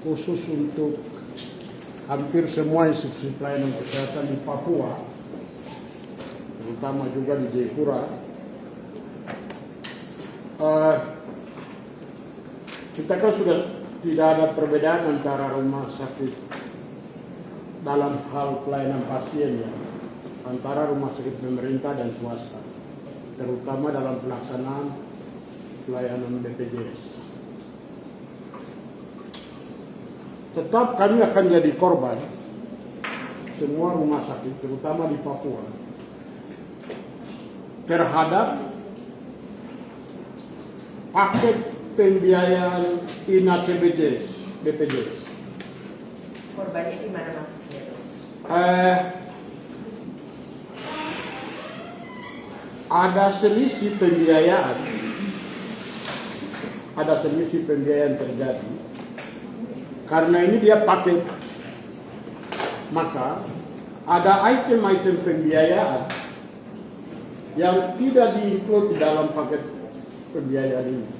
khusus untuk hampir semua institusi pelayanan kesehatan di Papua, terutama juga di Jayapura. Kita kan sudah tidak ada perbedaan antara rumah sakit dalam hal pelayanan pasien ya, antara rumah sakit pemerintah dan swasta, terutama dalam pelaksanaan pelayanan BPJS. Tetap kami akan jadi korban semua rumah sakit, terutama di Papua, terhadap paket pembiayaan BPJS. Korbannya di mana maksudnya? Ada selisih pembiayaan terjadi. Karena ini dia paket, maka ada item-item pembiayaan yang tidak di-include di dalam paket pembiayaan ini.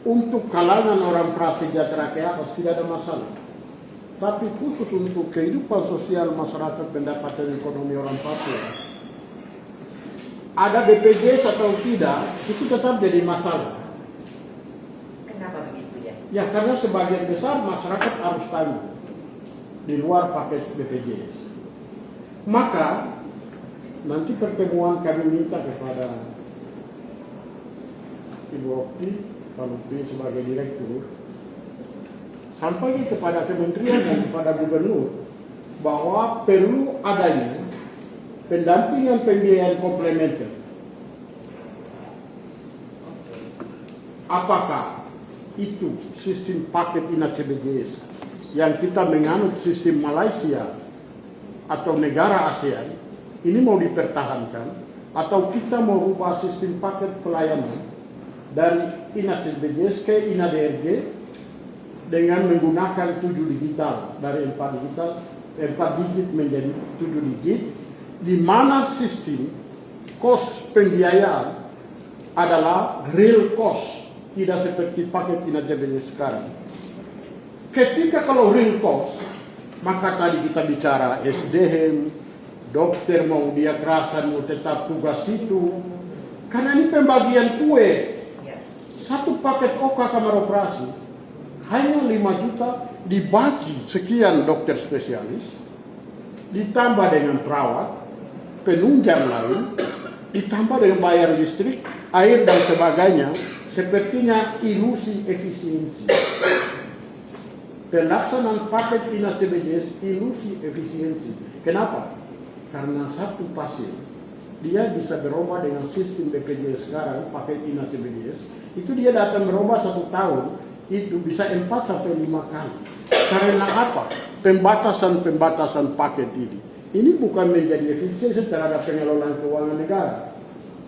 Untuk kalangan orang prasejahtera ke atas tidak ada masalah. Tapi khusus untuk kehidupan sosial masyarakat, pendapatan ekonomi orang Papua, ada BPJS atau tidak, itu tetap jadi masalah. Kenapa begitu ya? Ya, karena sebagian besar masyarakat harus tanggung di luar paket BPJS. Maka nanti pertemuan kami minta kepada Ibu Okti, Pak Lutfi sebagai direktur, sampai kepada kementerian dan kepada gubernur bahwa perlu adanya pendampingan pembiayaan komplementer. Apakah itu sistem paket BPJS yang kita menganut sistem Malaysia atau negara ASEAN ini mau dipertahankan, atau kita mau rubah sistem paket pelayanan dari BPJS ke DRG dengan menggunakan 7 digital, dari 4 digit menjadi 7 digit, di mana sistem cost pembiayaan adalah real cost, tidak seperti paket BPJS sekarang. Ketika kalau real cost, maka tadi kita bicara SDM, dokter mau dia kerasan mau tetap tugas itu, karena ini pembagian kue. Satu paket OK kamar operasi hanya 5 juta dibagi sekian dokter spesialis, ditambah dengan perawat, penunjang lain, ditambah dengan bayar listrik, air dan sebagainya. Sepertinya ilusi efisiensi. Pelaksanaan paket BPJS ilusi efisiensi. Kenapa? Karena satu pasien dia bisa berubah dengan sistem BPJS sekarang, paket BPJS, itu dia datang berubah 1 tahun, itu bisa 4-5 kali. Karena apa? Pembatasan paket ini. Ini bukan menjadi efisiensi terhadap pengelolaan keuangan negara.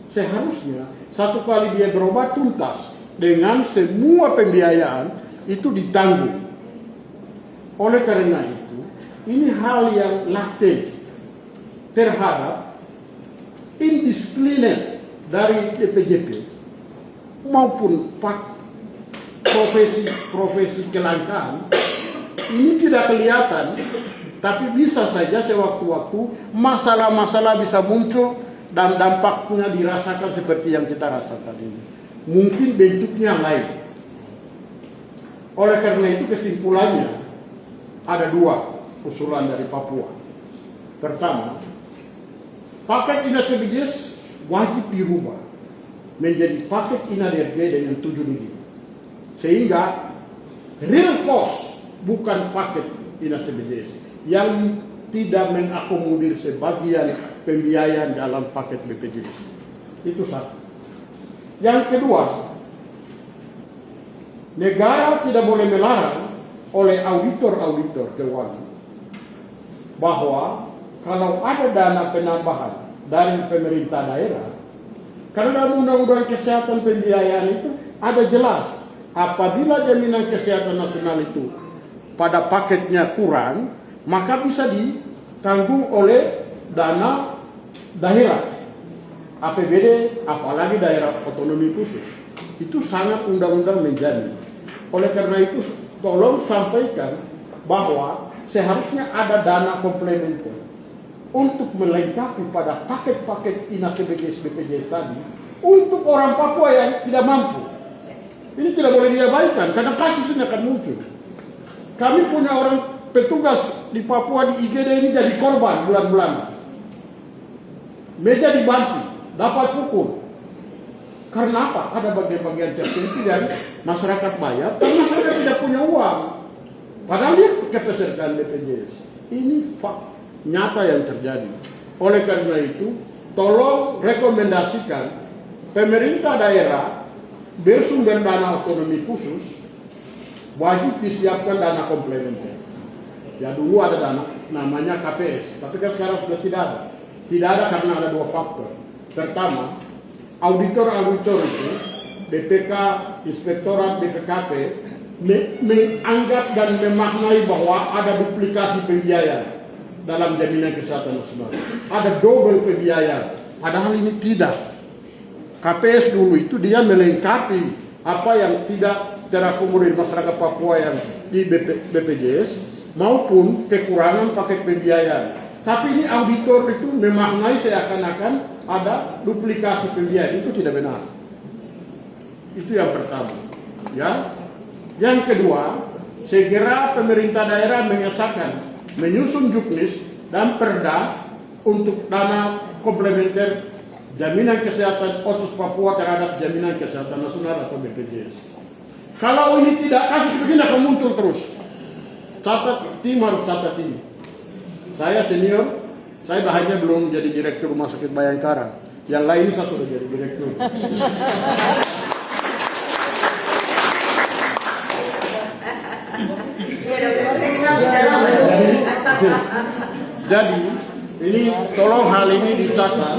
Seharusnya 1 kali dia berubah tuntas dengan semua pembiayaan itu ditanggung. Oleh karena itu, ini hal yang laten terhadap indisipliner dari DPJP maupun profesi kelangkaan ini tidak kelihatan, tapi bisa saja sewaktu-waktu masalah-masalah bisa muncul dan dampaknya dirasakan seperti yang kita rasakan ini. Mungkin bentuknya lain. Oleh karena itu kesimpulannya ada 2 usulan dari Papua. Pertama, paket BPJS wajib dirubah menjadi paket DRG dengan 7 digit. Sehingga real cost bukan paket BPJS yang tidak mengakomodir sebagian pembiayaan dalam paket BPJS. Itu satu. Yang kedua, negara tidak boleh melarang oleh auditor-auditor keuangan bahwa kalau ada dana penambahan dari pemerintah daerah, karena dalam undang-undang kesehatan pembiayaan itu ada jelas, apabila jaminan kesehatan nasional itu pada paketnya kurang, maka bisa ditanggung oleh dana daerah, APBD, apalagi daerah otonomi khusus. Itu sangat undang-undang menjamin. Oleh karena itu tolong sampaikan bahwa seharusnya ada dana komplementer untuk melengkapi pada paket-paket INA BPJS tadi untuk orang Papua yang tidak mampu. Ini tidak boleh diabaikan karena kasus ini akan muncul. Kami punya orang petugas di Papua di IGD ini jadi korban bulan-bulan. Meja dibanting, dapat pukul. Karena apa? Ada bagian-bagian tertentu yang masyarakat bayar karena masyarakat tidak punya uang. Padahal dia kepesertaan BPJS. Ini fakta nyata yang terjadi. Oleh karena itu, tolong rekomendasikan pemerintah daerah bersumber dana otonomi khusus wajib disiapkan dana komplementer. Ya dulu ada dana namanya KPS, tapi kan sekarang sudah tidak ada. Tidak ada karena ada dua faktor. Pertama, auditor-auditor itu BPK, Inspektorat BPKP menganggap dan memaknai bahwa ada duplikasi pembiayaan dalam jaminan kesehatan nasional. Ada double pembiayaan. Padahal ini tidak. KPS dulu itu dia melengkapi apa yang tidak terakomodir masyarakat Papua yang di BPJS maupun kekurangan paket pembiayaan. Tapi ini auditor itu memaknai seakan-akan ada duplikasi pembiayaan. Itu tidak benar. Itu yang pertama. Ya. Yang kedua, segera pemerintah daerah mengesahkan, menyusun juknis dan perda untuk dana komplementer jaminan kesehatan khusus Papua terhadap jaminan kesehatan nasional atau BPJS. Kalau ini tidak, kasus begini akan muncul terus. Catat, tim harus catat ini. Saya senior, saya bahannya belum jadi direktur Rumah Sakit Bayangkara. Yang lain saya sudah jadi direktur. Jadi ini tolong hal ini dicatat.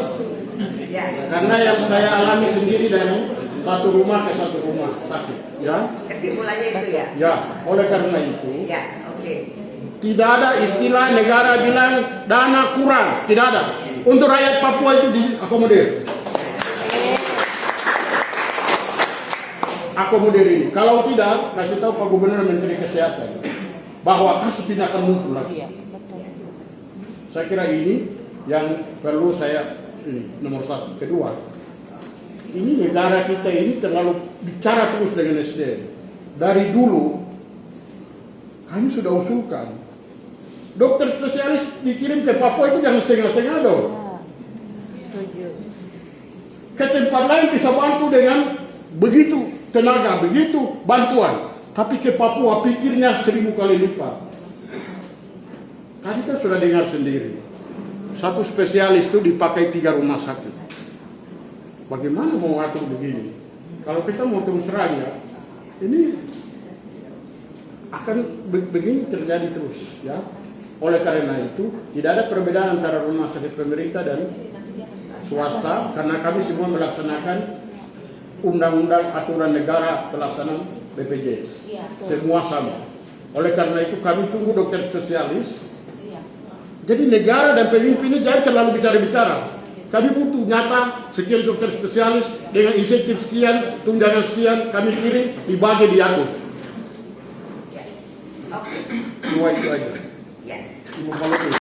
Karena yang saya alami sendiri dari satu rumah ke satu rumah sakit, ya. Kesimpulannya itu ya. Ya, oleh karena itu, Ya, oke. tidak ada istilah negara bilang dana kurang, tidak ada. Untuk rakyat Papua itu diakomodir. Akomodir ini. Kalau tidak, kasih tahu Pak Gubernur Menteri Kesehatan bahwa kasus ini akan muncul lagi. Saya kira ini yang perlu saya ini nomor satu. Kedua, ini negara kita ini terlalu bicara terus dengan SDM. Dari dulu kami sudah usulkan dokter spesialis dikirim ke Papua itu jangan setengah-setengah dong. Ke tempat lain bisa bantu dengan begitu tenaga, begitu bantuan. Tapi ke Papua pikirnya 1000 kali lipat. Tadi kan sudah dengar sendiri. Satu spesialis itu dipakai 3 rumah sakit. Bagaimana mau atur begini? Kalau kita mau terus terang ya, ini akan begini terjadi terus ya. Oleh karena itu tidak ada perbedaan antara rumah sakit pemerintah dan swasta karena kami semua melaksanakan undang-undang aturan negara pelaksanaan BPJS. Semua sama. Oleh karena itu kami tunggu dokter spesialis. Jadi negara dan pemimpinnya jangan terlalu bicara-bicara. Kami butuh nyata sekian dokter spesialis dengan insentif sekian, tunjangan sekian, kami kirim, dibagi, diatur. Oke. Dua itu aja. Ya. Ibu